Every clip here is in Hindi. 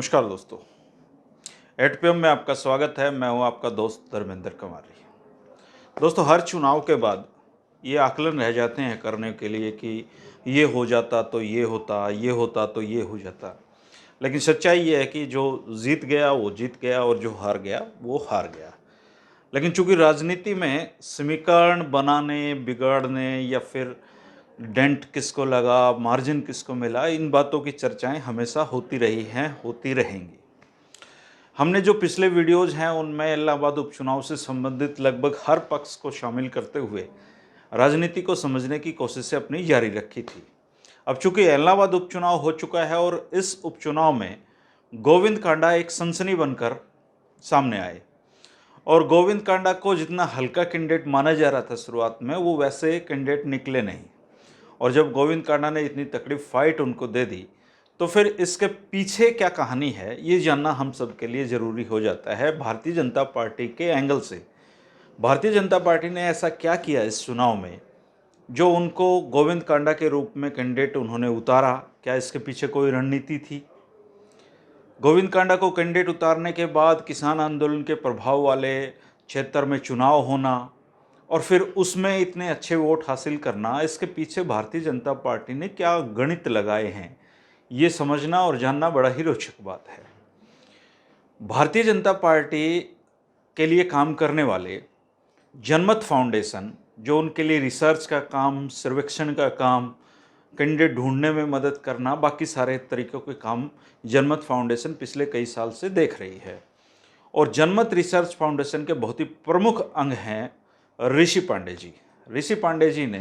नमस्कार दोस्तों, 8 PM में आपका स्वागत है। मैं हूं आपका दोस्त धर्मेंद्र कुमारी। दोस्तों, हर चुनाव के बाद ये आकलन रह जाते हैं करने के लिए कि ये हो जाता तो ये होता, ये होता तो ये हो जाता। लेकिन सच्चाई ये है कि जो जीत गया वो जीत गया और जो हार गया वो हार गया। लेकिन चूंकि राजनीति में समीकरण बनाने, बिगाड़ने या फिर डेंट किसको लगा, मार्जिन किसको मिला, इन बातों की चर्चाएं हमेशा होती रही हैं, होती रहेंगी। हमने जो पिछले वीडियोज़ हैं उनमें इलाहाबाद उपचुनाव से संबंधित लगभग हर पक्ष को शामिल करते हुए राजनीति को समझने की कोशिशें अपनी जारी रखी थी। अब चूंकि इलाहाबाद उपचुनाव हो चुका है और इस उपचुनाव में गोविंद कांडा एक सनसनी बनकर सामने आए और गोविंद कांडा को जितना हल्का कैंडिडेट माना जा रहा था शुरुआत में, वो वैसे कैंडिडेट निकले नहीं। और जब गोविंद कांडा ने इतनी तकड़ी फाइट उनको दे दी तो फिर इसके पीछे क्या कहानी है ये जानना हम सब के लिए ज़रूरी हो जाता है भारतीय जनता पार्टी के एंगल से। भारतीय जनता पार्टी ने ऐसा क्या किया इस चुनाव में जो उनको गोविंद कांडा के रूप में कैंडिडेट उन्होंने उतारा? क्या इसके पीछे कोई रणनीति थी? गोविंद कांडा को कैंडिडेट उतारने के बाद किसान आंदोलन के प्रभाव वाले क्षेत्र में चुनाव होना और फिर उसमें इतने अच्छे वोट हासिल करना, इसके पीछे भारतीय जनता पार्टी ने क्या गणित लगाए हैं, ये समझना और जानना बड़ा ही रोचक बात है। भारतीय जनता पार्टी के लिए काम करने वाले जनमत फाउंडेशन, जो उनके लिए रिसर्च का काम, सर्वेक्षण का काम, कैंडिडेट ढूंढने में मदद करना, बाकी सारे तरीक़ों के काम जनमत फाउंडेशन पिछले कई साल से देख रही है। और जनमत रिसर्च फाउंडेशन के बहुत ही प्रमुख अंग हैं ऋषि पांडे जी। ऋषि पांडे जी ने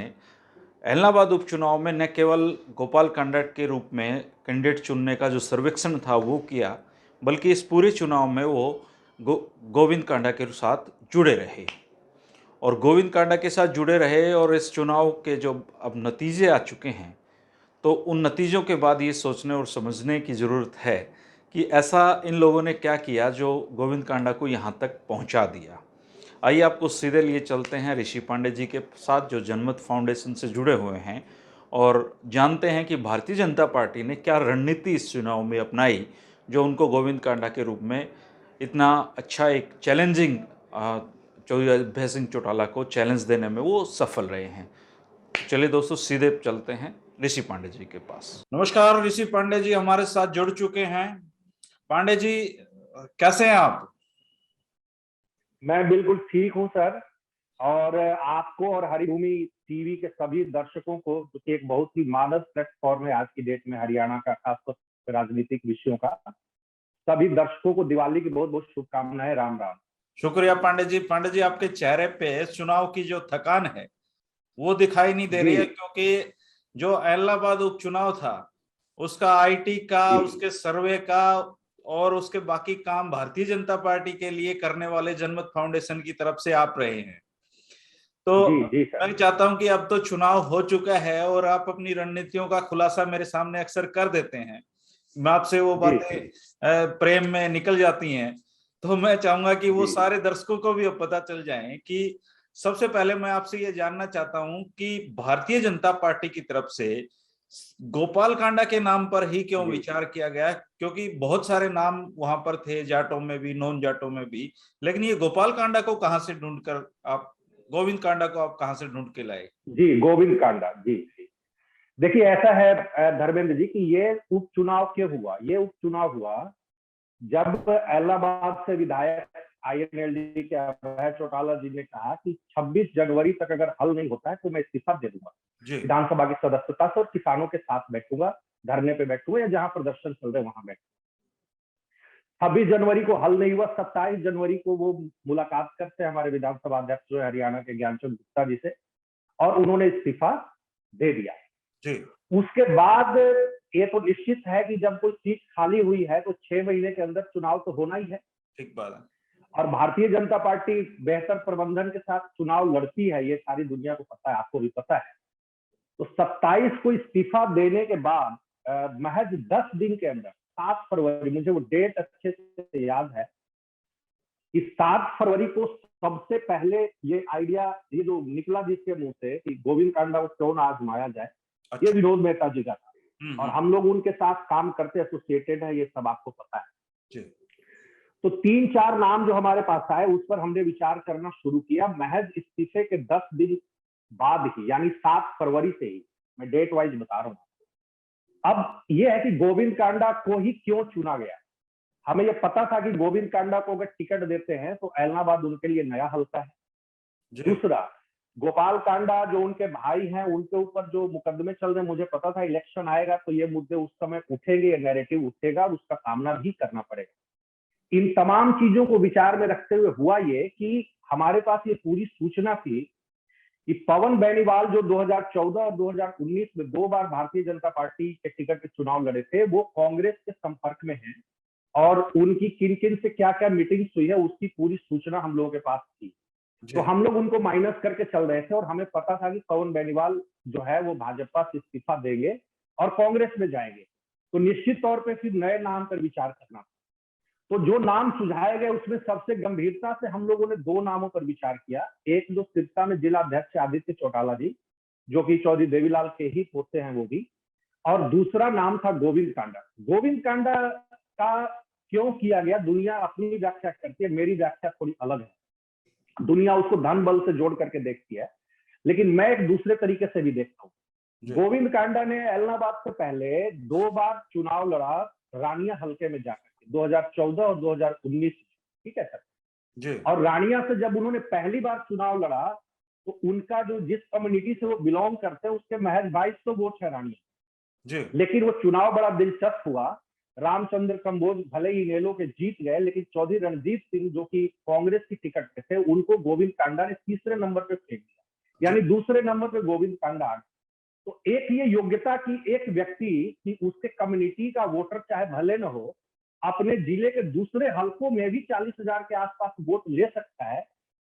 इलाहाबाद उपचुनाव में न केवल गोपाल कांडा के रूप में कैंडिडेट चुनने का जो सर्वेक्षण था वो किया, बल्कि इस पूरे चुनाव में वो गोविंद कांडा के साथ जुड़े रहे और गोविंद कांडा के साथ जुड़े रहे। और इस चुनाव के जो अब नतीजे आ चुके हैं, तो उन नतीजों के बाद ये सोचने और समझने की ज़रूरत है कि ऐसा इन लोगों ने क्या किया जो गोविंद कांडा को यहाँ तक पहुँचा दिया। आइए आपको सीधे लिए चलते हैं ऋषि पांडे जी के साथ, जो जनमत फाउंडेशन से जुड़े हुए हैं, और जानते हैं कि भारतीय जनता पार्टी ने क्या रणनीति इस चुनाव में अपनाई जो उनको गोविंद कांडा के रूप में इतना अच्छा एक चैलेंजिंग भय सिंह चौटाला को चैलेंज देने में वो सफल रहे हैं। चलिए दोस्तों, सीधे चलते हैं ऋषि पांडे जी के पास। नमस्कार ऋषि पांडे जी हमारे साथ जुड़ चुके हैं। पांडे जी, कैसे हैं आप? मैं बिल्कुल ठीक हूं सर, और आपको और हरिभूमि टीवी के सभी दर्शकों को, जो एक बहुत ही मानस प्लेटफॉर्म है आज की डेट में हरियाणा का, खासतौर पर राजनीतिक विषयों का, सभी दर्शकों को दिवाली की बहुत बहुत शुभकामनाएं। राम राम। शुक्रिया पांडे जी। पांडे जी, आपके चेहरे पे चुनाव की जो थकान है वो दिखाई नहीं दे रही है, क्योंकि जो इलाहाबाद उपचुनाव था उसका आईटी का, उसके सर्वे का और उसके बाकी काम भारतीय जनता पार्टी के लिए करने वाले जनमत फाउंडेशन की तरफ से आप रहे हैं। तो मैं चाहता हूं कि अब तो चुनाव हो चुका है और आप अपनी रणनीतियों का खुलासा मेरे सामने अक्सर कर देते हैं। मैं आपसे वो बातें प्रेम में निकल जाती हैं, तो मैं चाहूंगा कि वो सारे दर्शकों को भी अब पता चल जाए कि सबसे पहले मैं आपसे ये जानना चाहता हूं कि भारतीय जनता पार्टी की तरफ से गोपाल कांडा के नाम पर ही क्यों विचार किया गया? क्योंकि बहुत सारे नाम वहां पर थे, जाटों में भी, नॉन जाटों में भी, लेकिन ये गोपाल कांडा को कहां से ढूंढकर आप, गोविंद कांडा को आप कहां से ढूंढ के लाए? जी, गोविंद कांडा जी। देखिए, ऐसा है धर्मेंद्र जी कि ये उपचुनाव क्यों हुआ? ये उपचुनाव हुआ जब इलाहाबाद से विधायक आईएनएलडी के अभय चौटाला जी ने कहा कि 26 जनवरी तक अगर हल नहीं होता है तो मैं इस्तीफा दे दूंगा विधानसभा की सदस्यता से और किसानों के साथ बैठूंगा, धरने पे बैठूंगा या जहां प्रदर्शन चल रहे वहां बैठूंगा। 26 जनवरी को हल नहीं हुआ। 27 जनवरी को वो मुलाकात करते हैं हमारे विधानसभा अध्यक्ष जो हरियाणा के ज्ञानचंद गुप्ता जी से, और उन्होंने इस्तीफा दे दिया। उसके बाद ये तो निश्चित है कि जब कोई सीट खाली हुई है तो 6 महीने के अंदर चुनाव तो होना ही है। ठीक बात है। और भारतीय जनता पार्टी बेहतर प्रबंधन के साथ चुनाव लड़ती है, ये सारी दुनिया को पता है, आपको भी पता है। तो 27 को इस्तीफा देने के बाद महज 10 दिन के अंदर 7 फरवरी, मुझे वो डेट अच्छे से याद है कि 7 फरवरी को सबसे पहले ये आइडिया, ये जो निकला जिसके मुंह से कि गोविंद कांडा को क्यों ना आजमाया जाए, ये विनोद मेहता जी का था। और हम लोग उनके साथ काम करते एसोसिएटेड है, ये सब आपको पता है जी। तो 3-4 नाम जो हमारे पास आए उस पर हमने विचार करना शुरू किया महज इस्तीफे के 10 दिन बाद ही, यानी 7 फरवरी से ही। मैं डेट वाइज बता रहा हूँ। अब यह है कि गोविंद कांडा को ही क्यों चुना गया। हमें यह पता था कि गोविंद कांडा को अगर टिकट देते हैं तो ऐलनाबाद उनके लिए नया हल्का है। दूसरा, गोपाल कांडा जो उनके भाई हैं, उनके ऊपर जो मुकदमे चल रहे हैं, मुझे पता था इलेक्शन आएगा तो ये मुद्दे उस समय उठेंगे, ये नैरेटिव उठेगा और उसका सामना भी करना पड़ेगा। इन तमाम चीजों को विचार में रखते हुए हुआ ये कि हमारे पास ये पूरी सूचना थी कि पवन बेनीवाल जो 2014 और 2019 में 2 बार भारतीय जनता पार्टी के टिकट पे चुनाव लड़े थे, वो कांग्रेस के संपर्क में हैं और उनकी किन किन से क्या क्या मीटिंग्स हुई है उसकी पूरी सूचना हम लोगों के पास थी। तो हम लोग उनको माइनस करके चल रहे थे और हमें पता था कि पवन बेनीवाल जो है वो भाजपा से इस्तीफा देंगे और कांग्रेस में जाएंगे। तो निश्चित तौर पे फिर नए नाम पर विचार करना। तो जो नाम सुझाए गए उसमें सबसे गंभीरता से हम लोगों ने 2 नामों पर विचार किया। एक जो सिरसा में जिला अध्यक्ष आदित्य चौटाला जी, जो कि चौधरी देवीलाल के ही पोते हैं वो भी, और दूसरा नाम था गोविंद कांडा। गोविंद कांडा का क्यों किया गया, दुनिया अपनी व्याख्या करती है, मेरी व्याख्या थोड़ी अलग है। दुनिया उसको धन बल से जोड़ करके देखती है, लेकिन मैं एक दूसरे तरीके से भी देखता हूँ। गोविंद कांडा ने ऐलनाबाद से पहले 2 बार चुनाव लड़ा रानिया हल्के में जाकर, 2014 और 2019, ठीक है सर जी। और रानिया से जब उन्होंने पहली बार चुनाव लड़ा तो उनका जो जिस कम्युनिटी से वो बिलोंग करते हैं उसके महज 2200 वोट है रानिया जी। लेकिन वो चुनाव बड़ा दिलचस्प हुआ। रामचंद्र कंबोज भले ही इनेलो के जीत गए, लेकिन चौधरी रणजीत सिंह जो कि कांग्रेस की टिकट पे थे, उनको गोविंद कांडा ने तीसरे नंबर पे फेंक दिया, यानी दूसरे नंबर पे गोविंद कांडा आ गए। तो एक ये योग्यता की एक व्यक्ति की उसके कम्युनिटी का वोटर चाहे भले न हो, अपने जिले के दूसरे हलकों में भी 40,000 के आसपास वोट ले सकता है।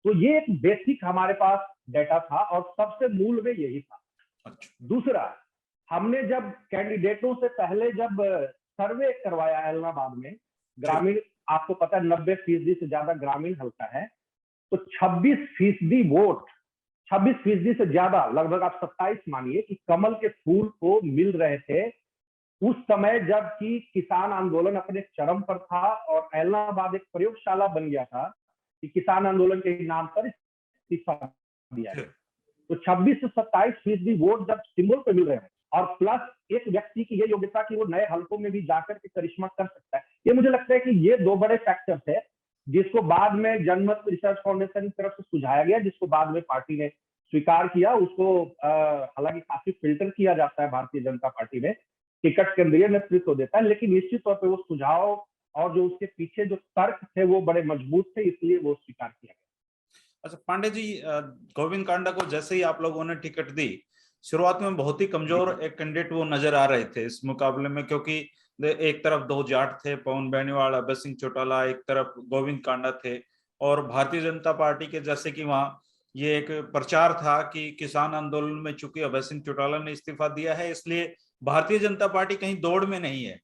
तो ये एक बेसिक हमारे पास डेटा था और सबसे मूल में यही था। अच्छा। दूसरा, हमने जब कैंडिडेटों से पहले जब सर्वे करवाया ऐलनाबाद में, ग्रामीण, आपको पता है 90% से ज्यादा ग्रामीण हल्का है, तो 26% वोट, 26% से ज्यादा, लगभग आप 27 मानिए कि कमल के फूल को मिल रहे थे उस समय जबकि किसान आंदोलन अपने चरम पर था और ऐलनाबाद एक प्रयोगशाला बन गया था कि किसान आंदोलन के नाम पर इस्तीफा दिया गया। तो 26 से 27% वोट जब सिंबल पे मिल रहे हैं और प्लस एक व्यक्ति की ये योग्यता कि वो नए हलकों में भी जाकर के करिश्मा कर सकता है, ये मुझे लगता है कि ये 2 बड़े फैक्टर्स है जिसको बाद में जनमत रिसर्च फाउंडेशन की तरफ से सुझाया गया, जिसको बाद में पार्टी ने स्वीकार किया। उसको हालांकि काफी फिल्टर किया जाता है भारतीय जनता पार्टी में, टिकट केंद्रीय नेतृत्व देता है, लेकिन निश्चित तौर पर वो सुझाव और जो उसके पीछे जो तर्क थे वो बड़े मजबूत थे, इसलिए वो स्वीकार किया गया। अच्छा पांडे जी, गोविंद कांडा को जैसे ही आप लोगों ने टिकट दी, शुरुआत में बहुत ही कमजोर एक कैंडिडेट वो नजर आ रहे थे इस मुकाबले में, क्योंकि एक तरफ 2 जाट थे, पवन बेनीवाल, अभय सिंह चौटाला, एक तरफ गोविंद कांडा थे, और भारतीय जनता पार्टी के जैसे कि वहां ये एक प्रचार था कि किसान आंदोलन में चूंकि अभय सिंह चौटाला ने इस्तीफा दिया है इसलिए भारतीय जनता पार्टी कहीं दौड़ में नहीं है।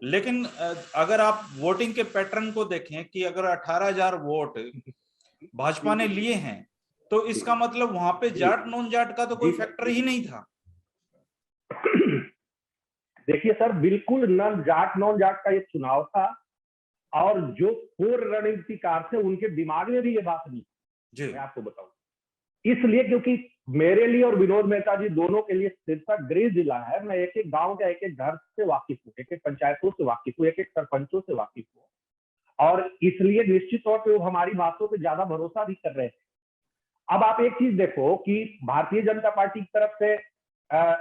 लेकिन अगर आप वोटिंग के पैटर्न को देखें कि अगर 18,000 वोट भाजपा ने लिए हैं तो इसका मतलब वहां पे जाट नॉन जाट का तो कोई फैक्टर ही नहीं था। देखिए सर, बिल्कुल न जाट नॉन जाट का ये चुनाव था और जो पूर्व रणनीतिकार थे उनके दिमाग में भी ये बात नहीं जी। मैं आपको बताऊं, इसलिए क्योंकि मेरे लिए और विनोद मेहता जी दोनों के लिए सिरसा गृह जिला है। मैं एक एक गांव के एक एक घर से वाकिफ हूँ, एक एक पंचायतों से वाकिफ हूँ, एक एक सरपंचों से वाकिफ हूँ, और इसलिए निश्चित तौर पे वो हमारी बातों पे ज्यादा भरोसा भी कर रहे थे। अब आप एक चीज देखो कि भारतीय जनता पार्टी की तरफ से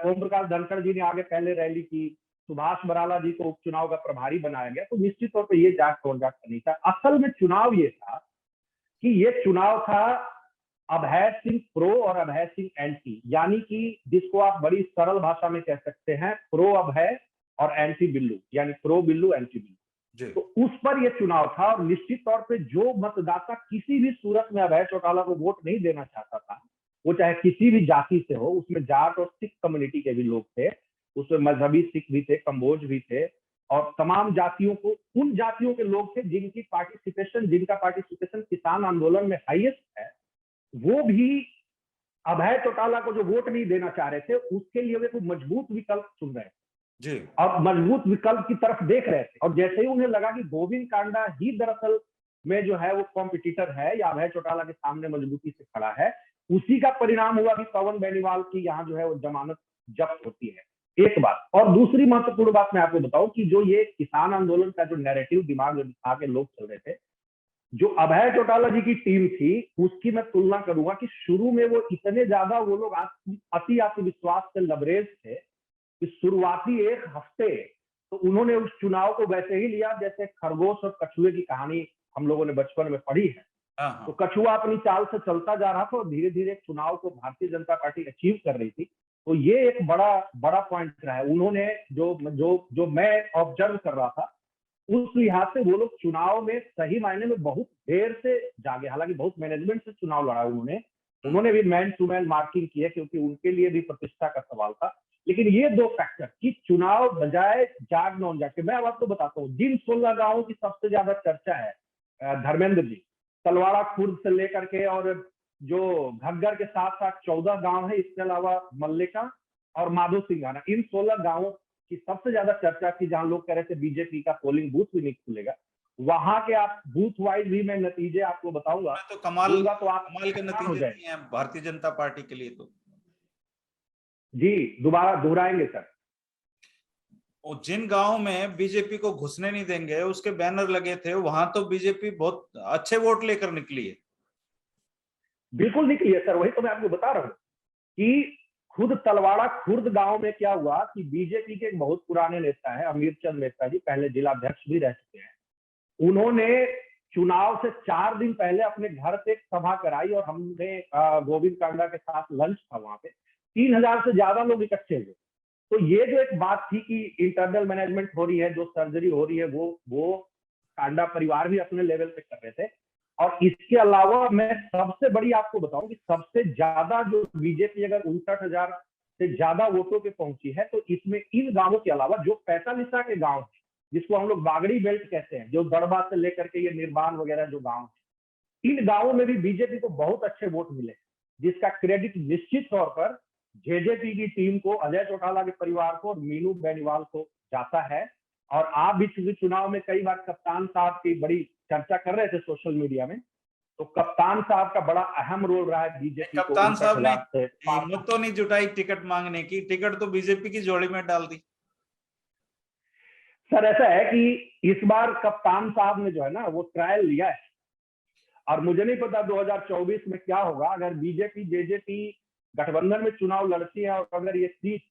ओम प्रकाश धनखड़ जी ने आगे पहले रैली की, सुभाष बराला जी को उपचुनाव का प्रभारी बनाया गया, तो निश्चित तौर पर ये जाट कौन जाट नहीं था। असल में चुनाव ये था कि ये चुनाव था अभय सिंह प्रो और अभय सिंह एंटी, यानी कि जिसको आप बड़ी सरल भाषा में कह सकते हैं प्रो अभय और एंटी बिल्लू, यानी प्रो बिल्लू एंटी बिल्लू। तो उस पर यह चुनाव था और निश्चित तौर पे जो मतदाता किसी भी सूरत में अभय चौटाला को वोट नहीं देना चाहता था, वो चाहे किसी भी जाति से हो, उसमें जाट और सिख कम्युनिटी के भी लोग थे, उसमें मजहबी सिख भी थे, कंबोज भी थे, और तमाम जातियों को, उन जातियों के लोग थे जिनका पार्टिसिपेशन किसान आंदोलन में हाईएस्ट है, वो भी अभय चौटाला को जो वोट नहीं देना चाह रहे थे उसके लिए वे कोई मजबूत विकल्प चुन रहे थे। जी। और मजबूत विकल्प की तरफ देख रहे थे। और जैसे ही उन्हें लगा कि गोविंद कांडा ही दरअसल में जो है वो कॉम्पिटिटर है या अभय चौटाला के सामने मजबूती से खड़ा है, उसी का परिणाम हुआ कि पवन बेनीवाल की यहाँ जो है वो जमानत जब्त होती है। एक बात। और दूसरी महत्वपूर्ण बात मैं आपको बताऊं कि जो ये किसान आंदोलन का जो नैरेटिव दिमाग में बिठा के लोग चल रहे थे, जो अभय चौटाला जी की टीम थी, उसकी मैं तुलना करूंगा कि शुरू में वो इतने ज्यादा वो लोग अति आत्मविश्वास से लबरेज थे कि शुरुआती एक हफ्ते तो उन्होंने उस चुनाव को वैसे ही लिया जैसे खरगोश और कछुए की कहानी हम लोगों ने बचपन में पढ़ी है। हाँ तो हाँ। कछुआ अपनी चाल से चलता जा रहा था और धीरे धीरे चुनाव को भारतीय जनता पार्टी अचीव कर रही थी। तो ये एक बड़ा बड़ा पॉइंट रहा है। उन्होंने जो जो जो मैं ऑब्जर्व कर रहा था, उस लिहाज से वो लोग चुनाव में सही मायने में बहुत देर से जागे। हालांकि बहुत मैनेजमेंट से चुनाव लड़ा उन्होंने भी मैन टू मैन मार्किंग की है क्योंकि उनके लिए भी प्रतिष्ठा का सवाल था। लेकिन ये दो फैक्टर कि चुनाव बजाय जाग नॉन जाग के, मैं अब आपको बताता हूँ जिन 16 गांवों की सबसे ज्यादा चर्चा है धर्मेंद्र जी, तलवाड़ा खुर्द से लेकर के और जो घग्गर के साथ साथ 14 गांव है, इसके अलावा मल्लिका और माधो सिंघाना, इन 16 गांवों की सबसे ज्यादा चर्चा थी जहां लोग कह रहे थे बीजेपी का पोलिंग बूथ भी नहीं खुलेगा। वहां के आप बूथ वाइज भी मैं नतीजे आपको बताऊंगा, तो कमाल दूंगा तो आप कमाल के हैरान हो नतीजे जाएंगे। दिए हैं भारतीय जनता पार्टी के लिए तो। जी, दोबारा दोहराएंगे सर। और जिन गांव में बीजेपी को घुसने नहीं देंगे उसके बैनर लगे थे, वहां तो बीजेपी बहुत अच्छे वोट लेकर निकली है। बिल्कुल निकली है सर, वही तो मैं आपको बता रहा हूँ कि खुद तलवाड़ा खुर्द गांव में क्या हुआ कि बीजेपी के एक बहुत पुराने नेता है अमीर चंद नेता जी, पहले जिलाध्यक्ष भी रह चुके हैं। उन्होंने चुनाव से 4 दिन पहले अपने घर पे एक सभा कराई और हमने गोविंद कांडा के साथ लंच था वहां पे। 3,000 से ज्यादा लोग इकट्ठे हुए। तो ये जो एक बात थी कि इंटरनल मैनेजमेंट हो रही है, जो सर्जरी हो रही है, वो कांडा परिवार भी अपने लेवल पे कर रहे थे। और इसके अलावा मैं सबसे बड़ी आपको बताऊं कि सबसे ज्यादा जो बीजेपी अगर 59,000 से ज्यादा वोटों पे पहुंची है, तो इसमें इन गांवों के अलावा जो पैंतालीसा के गांव है, जिसको हम लोग बागड़ी बेल्ट कहते हैं, जो दड़बा से लेकर के ये निर्माण वगैरह जो गांव है, इन गांवों में भी बीजेपी को बहुत अच्छे वोट मिले, जिसका क्रेडिट निश्चित तौर पर जेजेपी की टीम को, अजय चौटाला के परिवार को और मीनू बेनीवाल को जाता है। और आप भी चूंकि चुनाव में कई बार कप्तान साहब की बड़ी चर्चा कर रहे थे सोशल मीडिया में, तो कप्तान साहब का बड़ा अहम रोल रहा है बीजेपी को कप्तान साहब ने 59,000 से पार। हिम्मत तो नहीं जुटाई टिकट मांगने की, टिकट तो बीजेपी की झोली में डाल दी। सर ऐसा है कि इस बार कप्तान साहब ने जो है ना वो ट्रायल लिया है, और मुझे नहीं पता 2024 में क्या होगा अगर बीजेपी जेजेपी गठबंधन में चुनाव लड़ती है और अगर ये सीट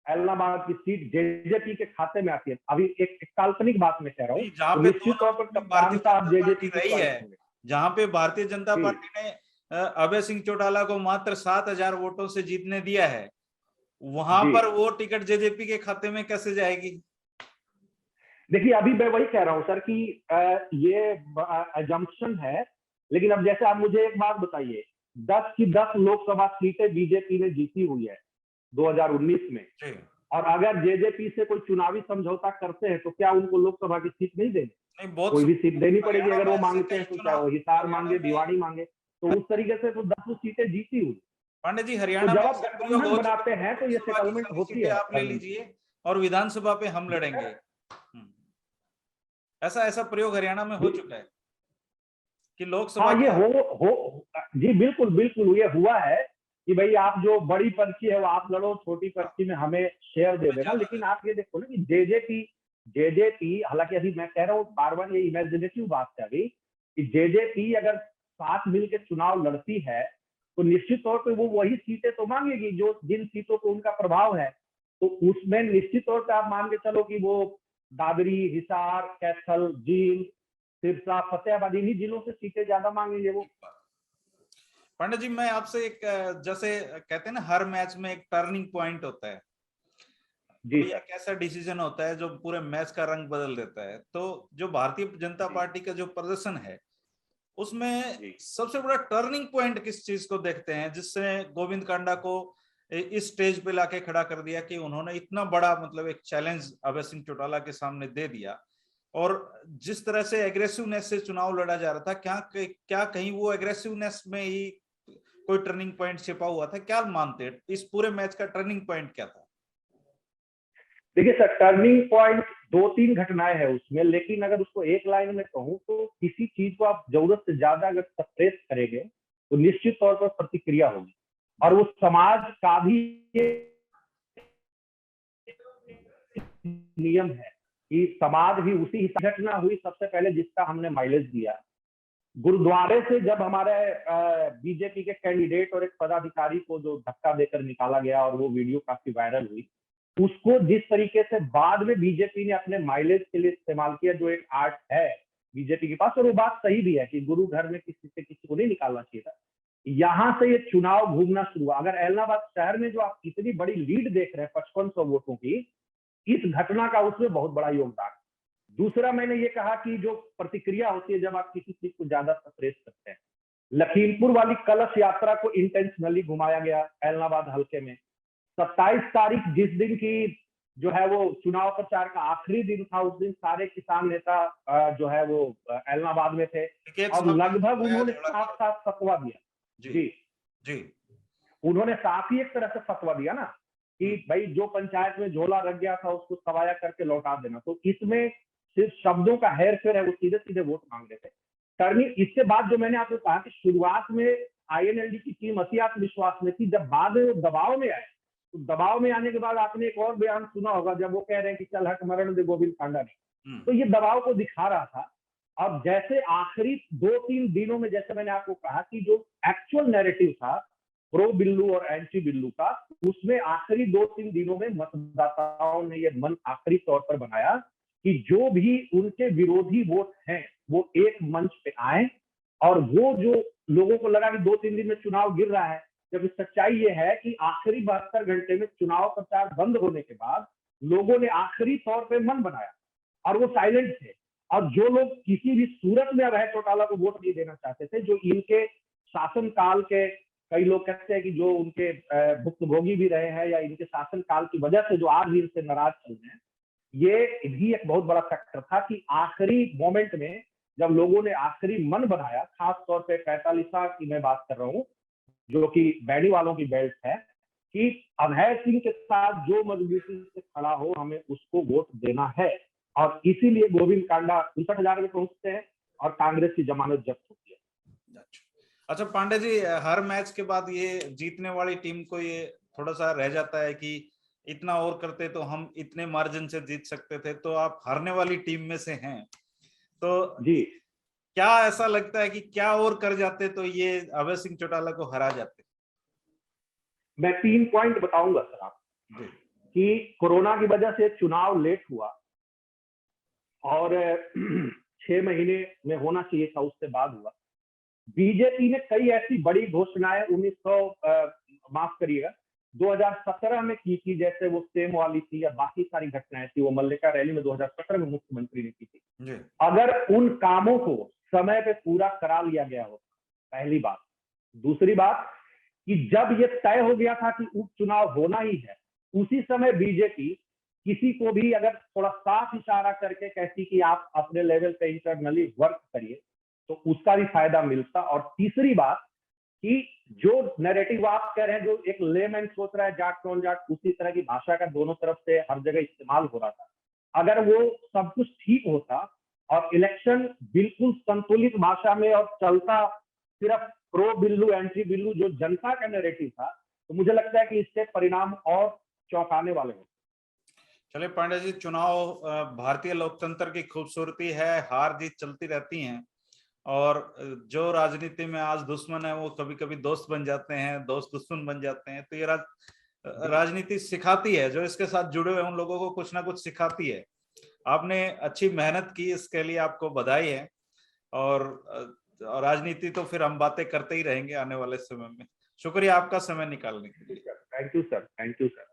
इलाहाबाद की सीट जेजेपी के खाते में आती है। अभी एक काल्पनिक बात मैं कह रहा हूँ, नहीं, जहां तो पे निश्चित तौर पर 2 नंबर में कप्तान भारतीय साहब जनता पार्टी जेजेपी की रही चॉइस है, होंगे। जहां पे भारतीय जनता जी पार्टी ने अभय सिंह चौटाला को मात्र 7,000 वोटों से जीतने दिया है, वहां जी, पर वो टिकट जेजेपी के खाते में कैसे जाएगी? देखिए अभी मैं वही कह रहा हूँ सर कि ये अजम्पशन है। लेकिन अब जैसे आप मुझे एक बात बताइए, 10 की 10 लोकसभा सीटें बीजेपी ने जीती हुई है 2019 में, जी। और अगर जेजेपी से कोई चुनावी समझौता करते हैं तो क्या उनको लोकसभा की सीट नहीं देनी? नहीं, बहुत कोई भी सीट देनी पड़ेगी हरियाणा अगर में वो ऐसे मांगते कई हैं, तो चाहे चुनाव, वो हिसार हरियाणा मांगे, में, भिवाड़ी मांगे, तो उस तरीके से तो 10 सीटें जीती हुई। पांडे जी, तो हरियाणा जब में आप ऐसे प्रयोग गठबंधन हो चुके बनाते हैं, हैं तो ये लोकसभा की सेटलमेंट सभी होती सीटें है। आप ले लीजिए और विधानसभा पे हम लड़ेंगे। ऐसा ऐसा प्रयोग हरियाणा में हो चुका है कि लोकसभा हाँ के ये हो जी, बिल्कुल बिल्कुल ये हुआ है कि भाई आप जो बड़ी पर्ची है वो आप लड़ो, छोटी पर्ची में हमें शेयर दे में देना। ज्यादा लेकिन आप ये देखो ना कि जेजेपी, हालांकि अभी मैं कह रहा हूँ बार बार, ये इमेजिनेटिव बात है अभी, कि जेजेपी अगर साथ मिलकर चुनाव लड़ती है तो निश्चित तौर पर वो वही सीटें तो मांगेगी जो जिन सीटों को उनका प्रभाव है। तो उसमें निश्चित तौर पर आप मान के चलो कि वो दादरी, हिसार, कैथल, जींद, सिरसा, फतेहाबाद, इन्हीं जिलों से सीटें ज्यादा मांगेंगे वो। पंडित जी, मैं आपसे एक, जैसे कहते हैं ना हर मैच में एक टर्निंग पॉइंट होता है, जी तो ये सर। एक ऐसा डिसीजन होता है जो पूरे मैच का रंग बदल देता है। तो जो भारतीय जनता जी पार्टी का जो प्रदर्शन है, उसमें जी सबसे बड़ा टर्निंग पॉइंट किस चीज को देखते हैं जिससे गोविंद कांडा को इस स्टेज पे लाके खड़ा कर दिया कि उन्होंने इतना बड़ा मतलब एक चैलेंज अभय सिंह चौटाला के सामने दे दिया? और जिस तरह से एग्रेसिवनेस से चुनाव लड़ा जा रहा था, क्या कहीं वो एग्रेसिवनेस में ही कोई टर्निंग पॉइंट छिपा हुआ था? क्या मानते हैं इस पूरे मैच का टर्निंग पॉइंट क्या था? देखिए सर, टर्निंग पॉइंट 2-3 घटनाएं हैं उसमें, लेकिन अगर उसको एक लाइन में कहूं तो किसी चीज को आप जरूरत से ज्यादा अगर सप्रेस करेंगे तो निश्चित तौर पर प्रतिक्रिया होगी, और वो समाज का भी नियम है कि समाज भी उसी घटना हुई सबसे पहले जिसका हमने माइलेज दिया। गुरुद्वारे से जब हमारे बीजेपी के कैंडिडेट और एक पदाधिकारी को जो धक्का देकर निकाला गया और वो वीडियो काफी वायरल हुई, उसको जिस तरीके से बाद में बीजेपी ने अपने माइलेज के लिए इस्तेमाल किया, जो एक आर्ट है बीजेपी के पास, और वो बात सही भी है कि गुरु घर में किसी से किसी को नहीं निकालना चाहिए था। यहां से ये चुनाव घूमना शुरू हुआ। अगर एलनाबाद शहर में जो आप इतनी बड़ी लीड देख रहे हैं 5500 वोटों की, इस घटना का उसमें बहुत बड़ा योगदान। दूसरा, मैंने ये कहा कि जो प्रतिक्रिया होती है जब आप किसी चीज को ज्यादा सप्रेस करते हैं, लखीमपुर वाली कलश यात्रा को इंटेंशनली घुमाया गया एलनाबाद हल्के में। 27 तारीख जिस दिन की जो है वो चुनाव प्रचार का आखिरी दिन था, उस दिन सारे किसान नेता जो है वो एलनाबाद में थे, और लगभग उन्होंने साफ साफ फतवा दिया। जी जी, उन्होंने साफ ही एक तरह से फतवा दिया ना कि भाई जो पंचायत में झोला रख गया था उसको सवाया करके लौटा देना। तो इसमें सिर्फ शब्दों का हेर फेर है, वो सीधे सीधे वोट मांग रहे थे। टर्निंग, इसके बाद जो मैंने आपको कहा कि शुरुआत में आईएनएलडी की टीम अति आत्मविश्वास में थी, जब बाद में वो दबाव में आए, तो दबाव में आने के बाद आपने एक और बयान सुना होगा जब वो कह रहे हैं कि चल हट मरण दे गोविंद कांडा ने, तो ये दबाव को दिखा रहा था। अब जैसे आखिरी 2-3 दिनों में, जैसे मैंने आपको कहा कि जो एक्चुअल नैरेटिव था प्रो बिल्लू और एंटी बिल्लू का, उसमें आखिरी 2-3 दिनों में मतदाताओं ने यह मन आखिरी तौर पर बनाया कि जो भी उनके विरोधी वोट हैं वो एक मंच पे आए, और वो जो लोगों को लगा कि 2-3 दिन में चुनाव गिर रहा है, जब सच्चाई ये है कि आखिरी 72 घंटे में चुनाव प्रचार बंद होने के बाद लोगों ने आखिरी तौर पे मन बनाया और वो साइलेंट थे। और जो लोग किसी भी सूरत में अभय चौटाला को वोट नहीं देना चाहते थे, जो इनके शासन काल के, कई लोग कहते हैं कि जो उनके भुक्तभोगी भी रहे हैं या इनके शासन काल की वजह से जो आज भी इनसे नाराज चल रहे हैं, ये भी एक बहुत बड़ा फैक्टर था कि आखिरी मोमेंट में जब लोगों ने आखिरी मन बनाया, खास तौर पे 45 की मैं बात कर रहा हूँ, जो कि बैनी वालों की बेल्ट है, कि अभय सिंह के साथ जो मजबूती से खड़ा हो हमें उसको वोट देना है। और इसीलिए गोविंद कांडा 59,000 में पहुंचते हैं और कांग्रेस की जमानत जब्त होती है। अच्छा पांडे जी, हर मैच के बाद ये जीतने वाली टीम को ये थोड़ा सा रह जाता है कि इतना और करते तो हम इतने मार्जिन से जीत सकते थे, तो आप हारने वाली टीम में से हैं, तो जी क्या ऐसा लगता है कि क्या और कर जाते तो ये अभय सिंह चौटाला को हरा जाते? मैं 3 पॉइंट बताऊंगा सर आप कि कोरोना की वजह से चुनाव लेट हुआ और 6 महीने में होना चाहिए था, उससे बाद हुआ। बीजेपी ने कई ऐसी बड़ी घोषणाएं 2017 में की थी, जैसे वो सेम वाली थी या बाकी सारी घटनाएं थी, वो मल्लिका रैली में 2017 में मुख्यमंत्री ने की थी। अगर उन कामों को समय पे पूरा करा लिया गया हो, पहली बात। दूसरी बात कि जब ये तय हो गया था कि उपचुनाव होना ही है, उसी समय बीजेपी किसी को भी अगर थोड़ा साफ इशारा करके कहती कि आप अपने लेवल पे इंटरनली वर्क करिए, तो उसका भी फायदा मिलता। और तीसरी बात कि जो नैरेटिव आप कह रहे हैं, जो एक लेमैन सोच रहा है जाट नॉन जाट, उसी तरह की भाषा का दोनों तरफ से हर जगह इस्तेमाल हो रहा था। अगर वो सब कुछ ठीक होता और इलेक्शन बिल्कुल संतुलित भाषा में और चलता सिर्फ प्रो बिल्लू एंटी बिल्लू जो जनता का नैरेटिव था, तो मुझे लगता है कि इससे परिणाम और चौंकाने वाले होते। चलिए पांडे जी, चुनाव भारतीय लोकतंत्र की खूबसूरती है, हार जीत चलती रहती हैं, और जो राजनीति में आज दुश्मन है वो कभी कभी दोस्त बन जाते हैं, दोस्त दुश्मन बन जाते हैं। तो ये राजनीति सिखाती है, जो इसके साथ जुड़े हुए उन लोगों को कुछ ना कुछ सिखाती है। आपने अच्छी मेहनत की, इसके लिए आपको बधाई है। और राजनीति तो फिर हम बातें करते ही रहेंगे आने वाले समय में। शुक्रिया आपका समय निकालने के लिए। Thank you sir, thank you sir.